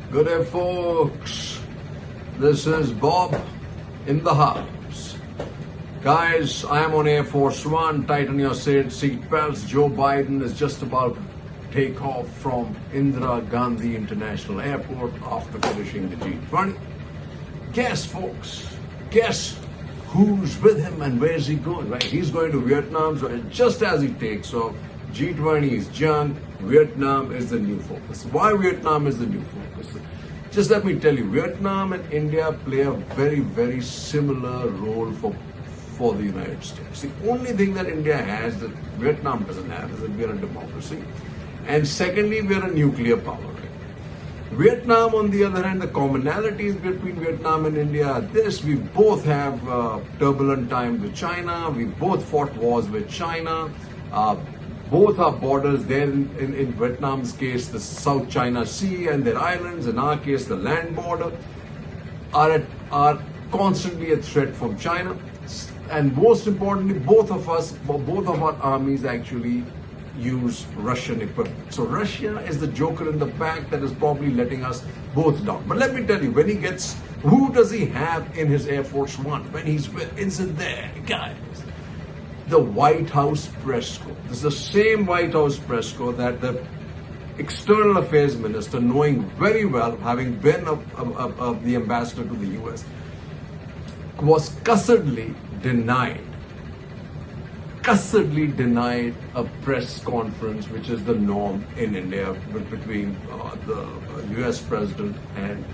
Good day, folks. This is Bob in the house. Guys, I am on Air Force One. Tighten your seat belts. Joe Biden is just about to take off from Indira Gandhi International Airport after finishing the G20. Guess, folks, guess who's with him and where's he going, right? He's going to Vietnam, so just as he takes off, G20 is junk, Vietnam is the new focus. Why Vietnam is the new focus? Just let me tell you, Vietnam and India play a very, very similar role for the United States. The only thing that India has that Vietnam doesn't have is that we are a democracy. And secondly, we are a nuclear power. Vietnam, on the other hand, the commonalities between Vietnam and India are this: we both have turbulent times with China, we both fought wars with China, both our borders there in Vietnam's case, the South China Sea and their islands, in our case, the land border, are constantly a threat from China. And most importantly, both of our armies actually use Russian equipment. So Russia is the joker in the pack that is probably letting us both down. But let me tell you, when he gets, who does he have in his Air Force One? When he's with, is it there, guys? The White House press corps. This is the same White House press corps that the External Affairs Minister, knowing very well, having been the ambassador to the US, was cussedly denied a press conference, which is the norm in India between the US President and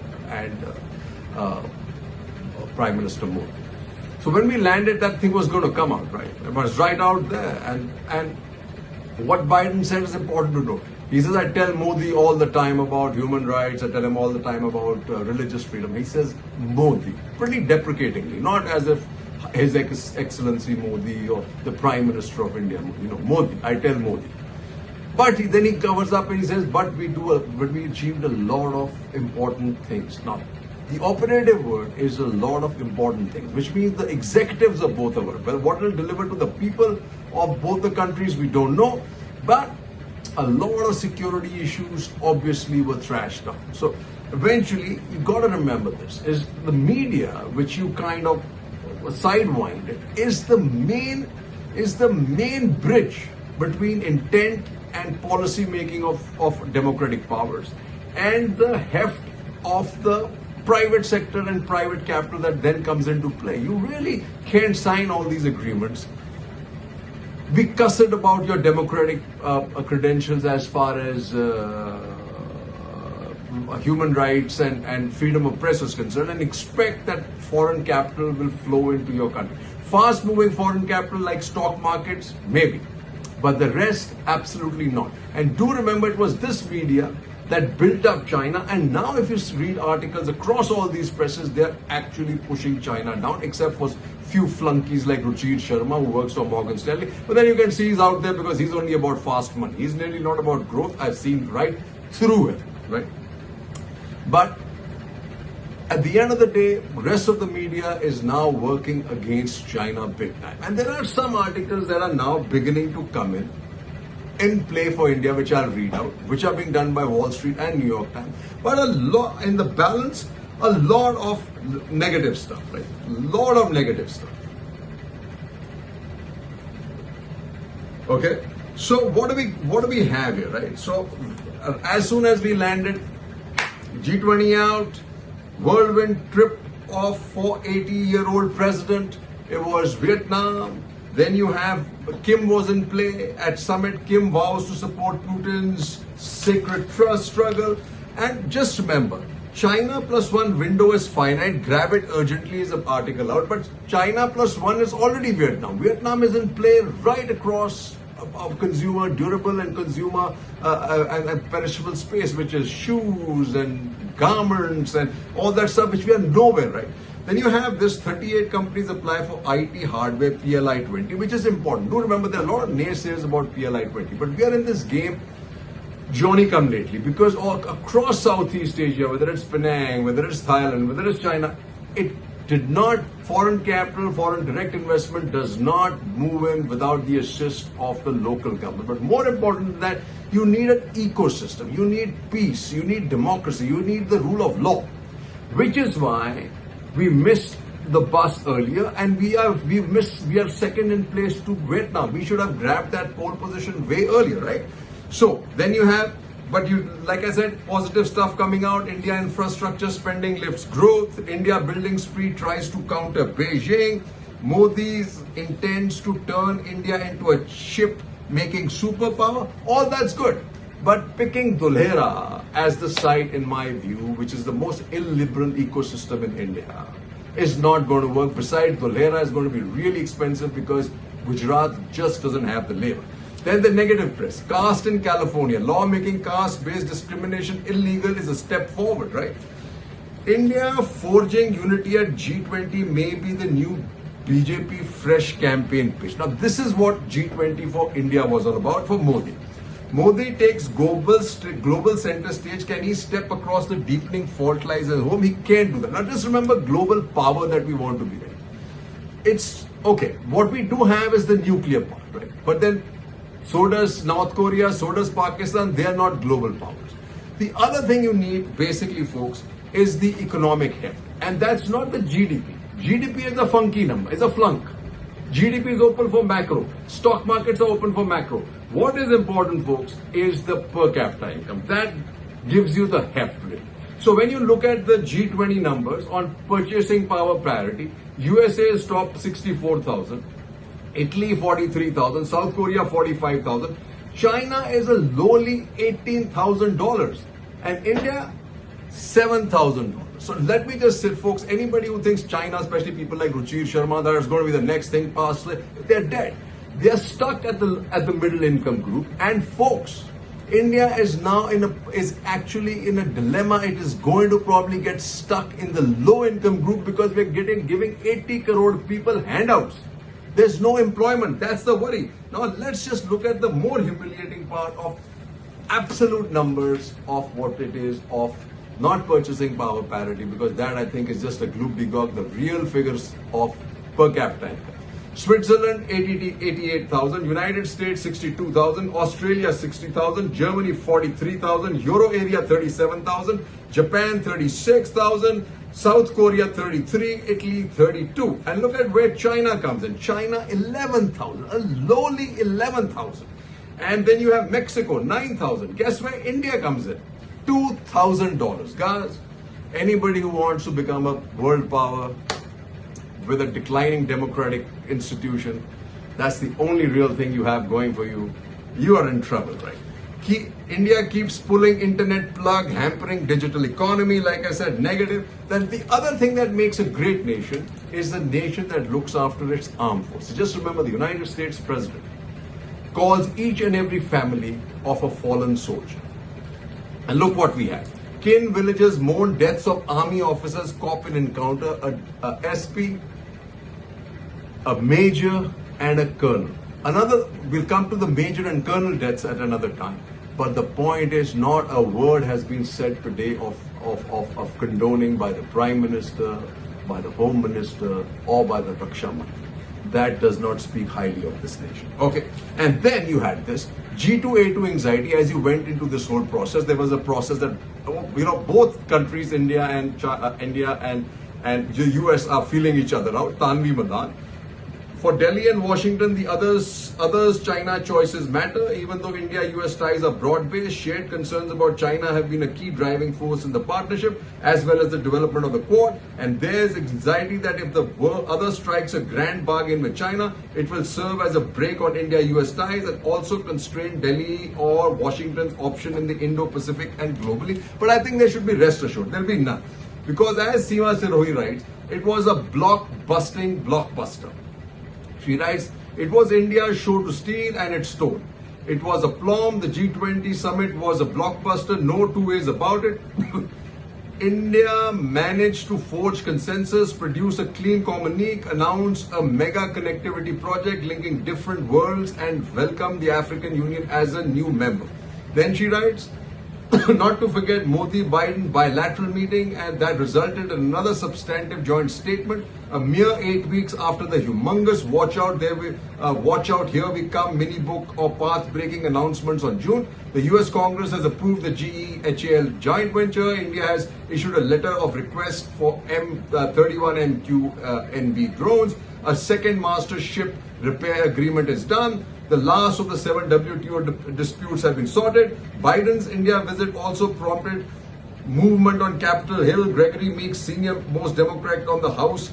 Prime Minister Modi. So when we landed, that thing was going to come out, right? It was right out there. And what Biden said is important to know. He says, I tell Modi all the time about human rights. I tell him all the time about religious freedom. He says Modi, pretty deprecatingly, not as if His Excellency Modi or the Prime Minister of India, Modi. I tell Modi. But then he covers up and he says, but we achieved a lot of important things. Now, the operative word is a lot of important things, which means the executives of both of us. Well, what will deliver to the people of both the countries, we don't know. But a lot of security issues obviously were thrashed out. So eventually, you got to remember this, is the media, which you kind of sidewind, is the main bridge between intent and policy making of democratic powers and the heft of the private sector and private capital that then comes into play. You really can't sign all these agreements, be cussed about your democratic credentials as far as human rights and freedom of press is concerned, and expect that foreign capital will flow into your country. Fast moving foreign capital like stock markets, maybe, but the rest, absolutely not. And do remember, it was this media that built up China, and now if you read articles across all these presses, they're actually pushing China down, except for few flunkies like Ruchir Sharma, who works for Morgan Stanley. But then you can see he's out there because he's only about fast money. He's really not about growth. I've seen right through it, right? But at the end of the day, rest of the media is now working against China big time. And there are some articles that are now beginning to come in play for India, which I'll read out, which are being done by Wall Street and New York Times. But a lot, in the balance, a lot of negative stuff, right? A lot of negative stuff. Okay, so what do we have here, right? So as soon as we landed, G20 out, whirlwind trip off for 80-year-old president. It was Vietnam. Then you have Kim was in play at summit. Kim vows to support Putin's sacred trust struggle. And just remember, China plus one window is finite. Grab it urgently is an article out. But China plus one is already Vietnam. Vietnam is in play right across of consumer durable and consumer and perishable space, which is shoes and garments and all that stuff, which we are nowhere, right? Then you have this 38 companies apply for IT hardware PLI 20, which is important. Do remember there are a lot of naysayers about PLI 20, but we are in this game Johnny come lately, because all across Southeast Asia, whether it's Penang, whether it's Thailand, whether it's China, it foreign capital, foreign direct investment does not move in without the assist of the local government. But more important than that, you need an ecosystem, you need peace, you need democracy, you need the rule of law, which is why we missed the bus earlier, and we are second in place to Vietnam. We should have grabbed that pole position way earlier, right? So then you have, but you, like I said, positive stuff coming out. India infrastructure spending lifts growth. India building spree tries to counter Beijing. Modi intends to turn India into a chip-making superpower. All that's good. But picking Dholera as the site, in my view, which is the most illiberal ecosystem in India, is not going to work. Besides, Dholera is going to be really expensive because Gujarat just doesn't have the labor. Then the negative press. Caste in California. Law making caste-based discrimination illegal is a step forward, right? India forging unity at G20 may be the new BJP fresh campaign pitch. Now, this is what G20 for India was all about for Modi. Modi takes global center stage. Can he step across the deepening fault lines at home? He can't do that. Now, just remember global power that we want to be, right? It's okay. What we do have is the nuclear part, right? But then so does North Korea, so does Pakistan. They are not global powers. The other thing you need, basically, folks, is the economic heft. And that's not the GDP. GDP is a funky number, it's a flunk. GDP is open for macro. Stock markets are open for macro. What is important, folks, is the per capita income. That gives you the heft rate. So when you look at the G20 numbers on purchasing power parity, USA is top 64,000. Italy 43,000, South Korea 45,000, China is a lowly $18,000, and India $7,000. So let me just say, folks, anybody who thinks China, especially people like Ruchir Sharma, that is going to be the next thing past, they're dead. They're stuck at the middle income group, and folks, India is now actually in a dilemma. It is going to probably get stuck in the low income group because we're giving 80 crore people handouts. There's no employment. That's the worry. Now let's just look at the more humiliating part of absolute numbers of what it is of not purchasing power parity, because that I think is just a gloop-de-gook, the real figures of per capita income. Switzerland 88,000, United States 62,000, Australia 60,000, Germany 43,000, Euro area 37,000, Japan 36,000, South Korea 33, Italy 32. And look at where China comes in. China 11,000, a lowly 11,000. And then you have Mexico 9,000. Guess where India comes in? $2,000. Guys, anybody who wants to become a world power with a declining democratic institution, that's the only real thing you have going for you. You are in trouble, right? India keeps pulling internet plug, hampering digital economy, like I said, negative. Then the other thing that makes a great nation is the nation that looks after its armed forces. Just remember, the United States president calls each and every family of a fallen soldier. And look what we have. Kin villages mourn deaths of army officers caught in encounter, a SP, a major and a colonel. We'll come to the major and colonel deaths at another time. But the point is, not a word has been said today of condoning by the Prime Minister, by the Home Minister, or by the Raksha Mantri. That does not speak highly of this nation. Okay, and then you had this G2A2 anxiety as you went into this whole process. There was a process that, both countries, India and the US, are feeling each other out. Tanvi Madan. For Delhi and Washington, the others China choices matter. Even though India-US ties are broad-based, shared concerns about China have been a key driving force in the partnership, as well as the development of the Quad. And there's anxiety that if the other strikes a grand bargain with China, it will serve as a brake on India-US ties and also constrain Delhi or Washington's option in the Indo-Pacific and globally. But I think there should be rest assured. There'll be none. Because as Seema Sirohi writes, it was a blockbuster. She writes, it was India's show to steal and it stole. It was aplomb. The G20 summit was a blockbuster. No two ways about it. India managed to forge consensus, produce a clean communique, announce a mega connectivity project linking different worlds, and welcome the African Union as a new member. Then she writes, Not to forget Modi-Biden bilateral meeting, and that resulted in another substantive joint statement a mere 8 weeks after the humongous watch out here we come mini book or path-breaking announcements on June. The US Congress has approved the GE-HAL joint venture. India has issued a letter of request for M31MQ-NV drones. A second master ship repair agreement is done. The last of the 7 WTO disputes have been sorted. Biden's India visit also prompted movement on Capitol Hill. Gregory Meeks, senior most Democrat on the House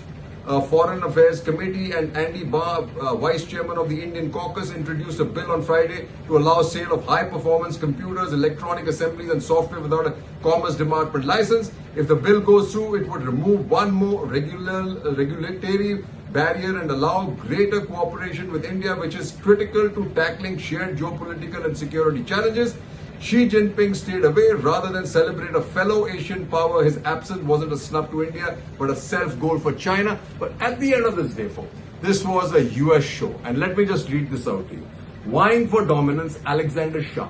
Foreign Affairs Committee, and Andy Barr, Vice Chairman of the Indian Caucus, introduced a bill on Friday to allow sale of high-performance computers, electronic assemblies, and software without a Commerce Department license. If the bill goes through, it would remove one more regulatory barrier and allow greater cooperation with India, which is critical to tackling shared geopolitical and security challenges. Xi Jinping stayed away rather than celebrate a fellow Asian power. His absence wasn't a snub to India, but a self-goal for China. But at the end of this day, folks, this was a US show. And let me just read this out to you. Vying for dominance, Alexander Shah.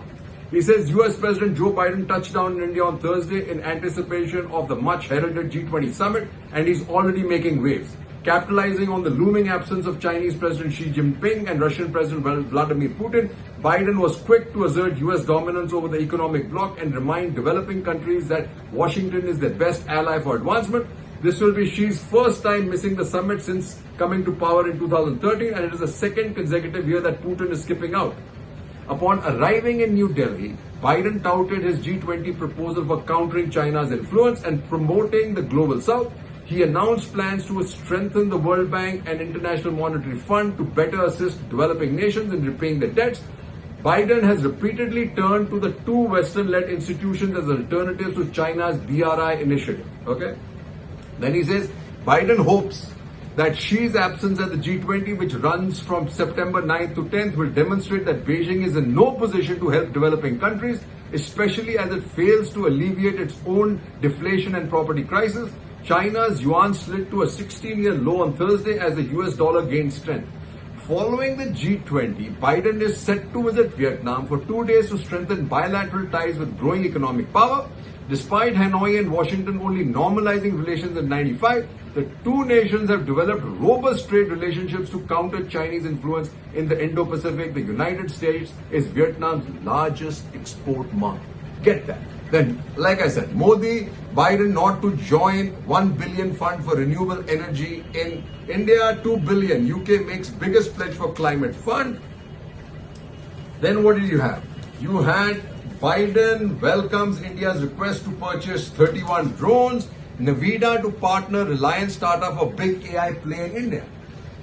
He says US President Joe Biden touched down in India on Thursday in anticipation of the much-heralded G20 summit, and he's already making waves. Capitalizing on the looming absence of Chinese President Xi Jinping and Russian President Vladimir Putin, Biden was quick to assert US dominance over the economic bloc and remind developing countries that Washington is their best ally for advancement. This will be Xi's first time missing the summit since coming to power in 2013, and it is the second consecutive year that Putin is skipping out. Upon arriving in New Delhi, Biden touted his G20 proposal for countering China's influence and promoting the global south. He announced plans to strengthen the World Bank and International Monetary Fund to better assist developing nations in repaying their debts. Biden has repeatedly turned to the two Western-led institutions as alternatives to China's BRI initiative. Okay? Then he says, Biden hopes that Xi's absence at the G20, which runs from September 9th to 10th, will demonstrate that Beijing is in no position to help developing countries, especially as it fails to alleviate its own deflation and property crisis. China's yuan slid to a 16-year low on Thursday as the US dollar gained strength. Following the G20, Biden is set to visit Vietnam for 2 days to strengthen bilateral ties with growing economic power. Despite Hanoi and Washington only normalizing relations in 1995, the two nations have developed robust trade relationships to counter Chinese influence in the Indo-Pacific. The United States is Vietnam's largest export market. Get that. Then, like I said, Modi, Biden not to join 1 billion fund for renewable energy in India, 2 billion. UK makes biggest pledge for climate fund. Then what did you have? You had Biden welcomes India's request to purchase 31 drones. Nvidia to partner Reliance startup for big AI play in India.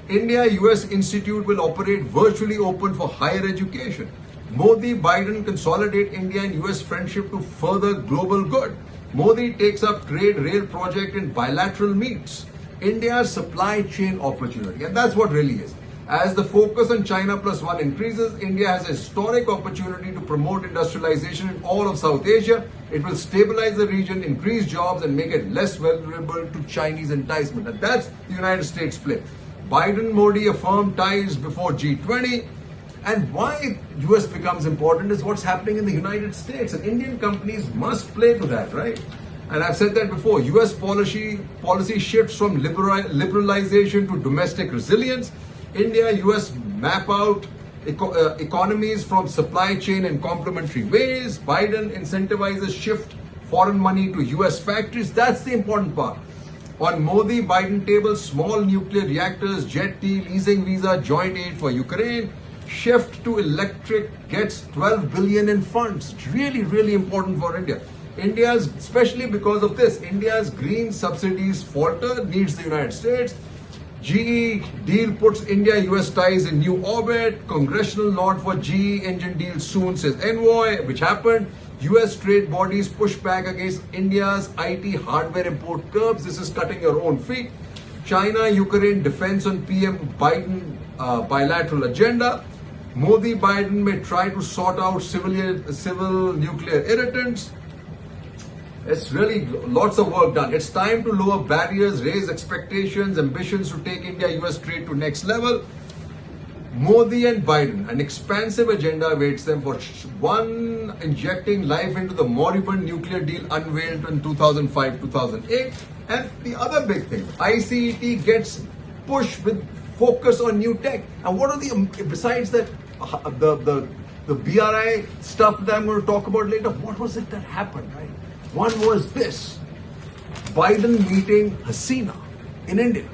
India-US Institute will operate virtually open for higher education. Modi, Biden consolidate India and US friendship to further global good. Modi takes up trade rail project in bilateral meets. India's supply chain opportunity, and that's what really is. As the focus on China plus one increases, India has a historic opportunity to promote industrialization in all of South Asia. It will stabilize the region, increase jobs, and make it less vulnerable to Chinese enticement. And that's the United States play. Biden, Modi affirm ties before G20. And why US becomes important is what's happening in the United States. And Indian companies must play to that, right? And I've said that before. US policy shifts from liberalization to domestic resilience. India, US map out economies from supply chain in complementary ways. Biden incentivizes shift foreign money to US factories. That's the important part. On Modi, Biden table, small nuclear reactors, jet deal, easing visa, joint aid for Ukraine. Shift to electric gets 12 billion in funds. It's really, really important for India. India's, especially because of this, India's green subsidies falter, needs the United States. GE deal puts India-US ties in new orbit. Congressional nod for GE engine deal soon, says Envoy, which happened. US trade bodies push back against India's IT hardware import curbs. This is cutting your own feet. China-Ukraine defense on PM Biden bilateral agenda. Modi Biden may try to sort out civil nuclear irritants. It's really lots of work done. It's time to lower barriers, raise expectations, ambitions to take India-US trade to next level. Modi and Biden, an expansive agenda awaits them for one, injecting life into the moribund nuclear deal unveiled in 2005-2008, and the other big thing, ICET gets pushed with focus on new tech. And what are besides that, the BRI stuff that I'm going to talk about later, what was it that happened, right? One was this, Biden meeting Hasina in India.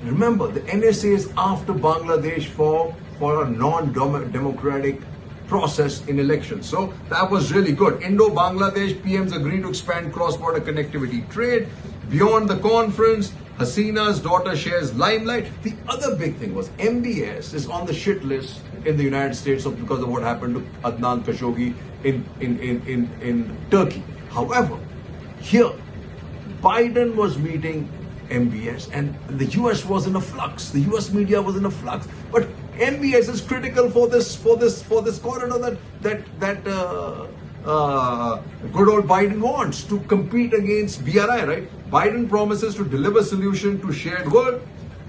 Remember, the NSA is after Bangladesh for a non-democratic process in elections. So that was really good. Indo-Bangladesh PMs agreed to expand cross-border connectivity trade. Beyond the conference, Hasina's daughter shares limelight. The other big thing was MBS is on the shit list in the United States because of what happened to Adnan Khashoggi in Turkey. However, here, Biden was meeting MBS and the US was in a flux. The US media was in a flux. But MBS is critical for this corridor that good old Biden wants to compete against BRI, right? Biden promises to deliver solution to shared world.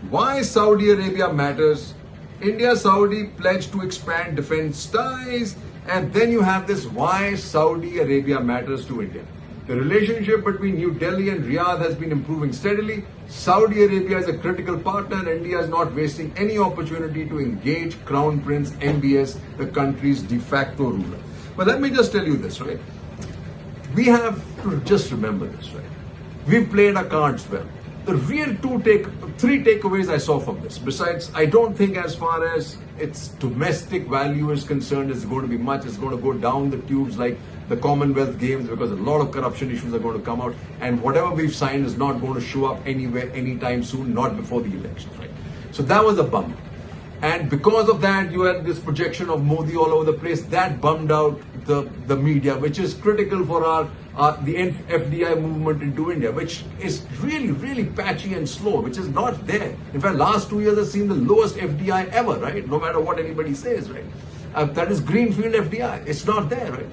Why Saudi Arabia matters. India-Saudi pledge to expand defense ties. And then you have this why Saudi Arabia matters to India. The relationship between New Delhi and Riyadh has been improving steadily. Saudi Arabia is a critical partner and India is not wasting any opportunity to engage Crown Prince MBS, the country's de facto ruler. But let me just tell you this, right? We have to just remember this, right? We've played our cards well. The real three takeaways I saw from this, besides, I don't think as far as its domestic value is concerned, it's going to be much. It's going to go down the tubes like the Commonwealth Games because a lot of corruption issues are going to come out. And whatever we've signed is not going to show up anywhere, anytime soon, not before the elections, right? So that was a bummer. And because of that, you had this projection of Modi all over the place. That bummed out the media, which is critical for the FDI movement into India, which is really, really patchy and slow, which is not there. In fact, last 2 years has seen the lowest FDI ever, right? No matter what anybody says, right? That is greenfield FDI. It's not there, right?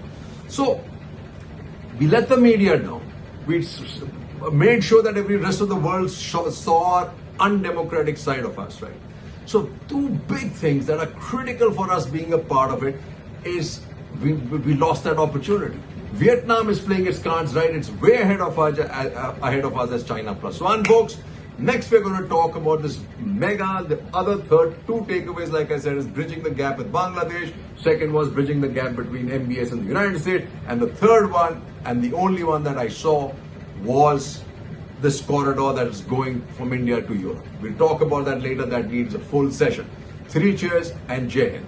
So we let the media down. We made sure that every rest of the world saw our undemocratic side of us, right? So two big things that are critical for us being a part of it is we lost that opportunity. Vietnam is playing its cards right. It's way ahead of us as China plus one, folks. Next, we're going to talk about this mega. The other two takeaways, like I said, is bridging the gap with Bangladesh. Second was bridging the gap between MBS and the United States. And the third one, and the only one that I saw, was this corridor that is going from India to Europe. We'll talk about that later. That needs a full session. 3 cheers and Jai Hind.